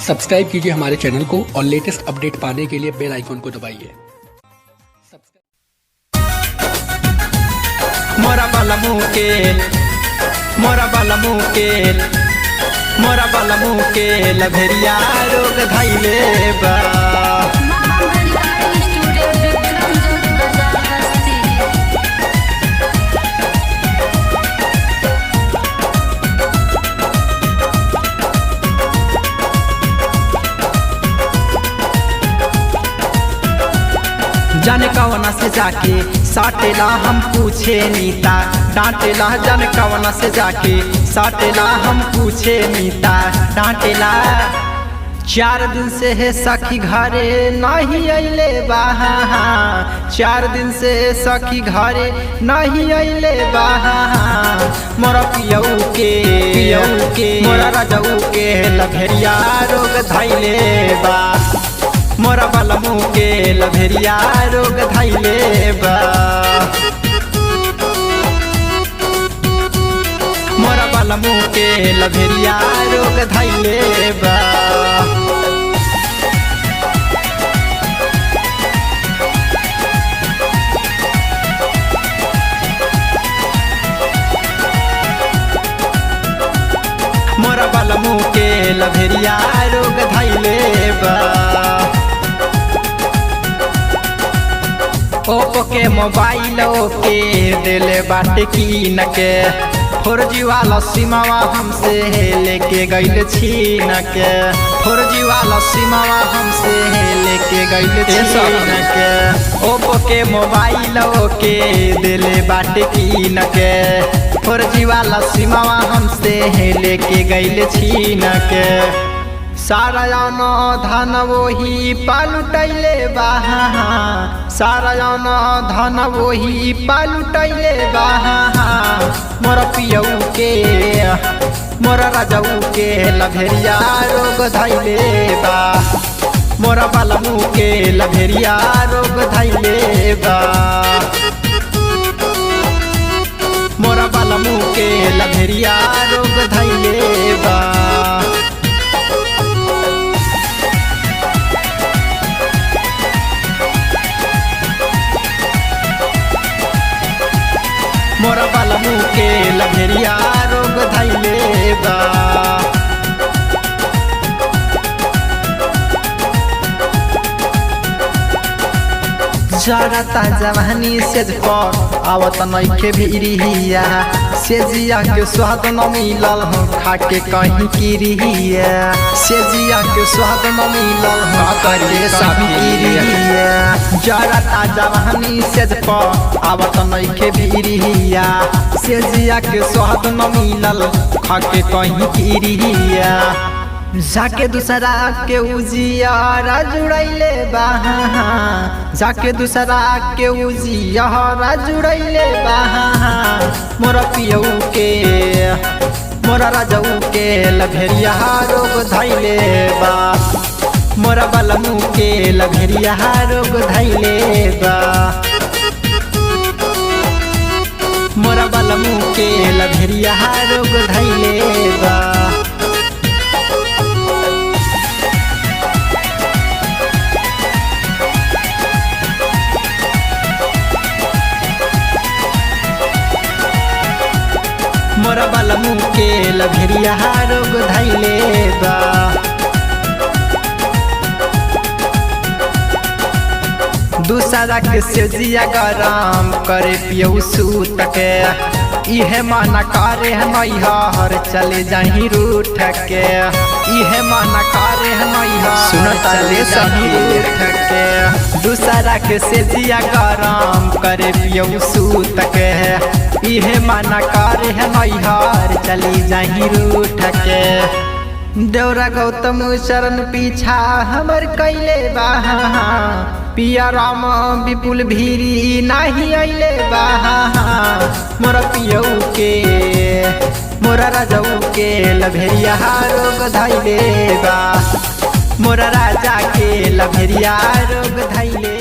Subscribe कीजिए हमारे channel को और लेटेस्ट अपडेट पाने के लिए बेल आइकन को दबाइए। मोरा बाला मुँह के लभेरिया रोग धैले बा। जाने कवना से जाके साटेला हम पूछे नीता डांटेला। जाने कवना से जाके साटेला हम पूछे नीता डांटेला। 4 दिन से है सखी घरे नहीं अइले बाहा। 4 दिन से सखी घरे नहीं अइले बाहा। मोरा पियऊ के मोरा राजाऊ के लभेरिया रोग धैले बा। मोरा बाला मुँह के लभेरिया रोग धैले बा। मोरा बाला मुँह के लभेरिया रोग धैले बा। मोरा बाला मुँह के लभेरिया रोग धैले बा। ओप्पो के मोबाइल के दिले बाटे कीन के 4G वाला सिमावा हमसे लेके गइल छीन के। 4G वाला सिमावा हमसे लेके गइल छीन के। ओप्पो के मोबाइल के दिले बाटे कीन के 4G वाला सिमावा हमसे लेके गइल छीन के। सारा धन वही पालुटैले बाहा। सारा धन वही पालुटैले बाहा। मोरा पियऊ के मोरा राजाऊ के लभेरिया रोग धैले बा। मोरा बाला मुँह के लभेरिया रोग धैले बा। मोरा बाला मुँह के लभेरिया रोग धैले बा। मोरा बाला मुँह के लभेरिया रोग धैले बा। जरता जवानी सेज पर आवत नइखे भिरिया। सेजिया के स्वाद न मिलल खाके कहीं किरिया। सेजिया के स्वाद न मिलल खाके किरिया। जरता जवानी सेज पर आवत नइखे भिरिया। सेजिया के स्वाद न मिलल खाके कहीं किरिया। जाके दूसरा के उजियारा जुड़ैले बाहा। जाके दूसरा के उजियारा जुड़ैले बाहा। मोरा पियऊ के मोरा राजाऊ के लभेरिया रोग धैले बा। मोरा बाला मुँह के लभेरिया रोग धैले बा। मोरा बाला मुँह के लभेरिया रोग धैले बा। मोरा बाला मुँह के लभेरिया रोग धैले बा। दूसरा के सेजिया गरम करे पियऊ सूत के। इहे माना करे नैहर चले जाही रूठ के। इहे माना करे नैहर चले जाही रूठ के। दूसरा के सेजिया गरम करे पियऊ सूत के। इहे माना करे नैहर चली जाही रूठ के। देवरा गौतम शरण पीछा हमर कैले बाहा। पिया राम विपुल भीरी नाही अइले बाहा। मोरा पियऊ के मोरा राजाऊ के लभेरिया रोग धैले बा। मोरा राजा के लभेरिया रोग धैले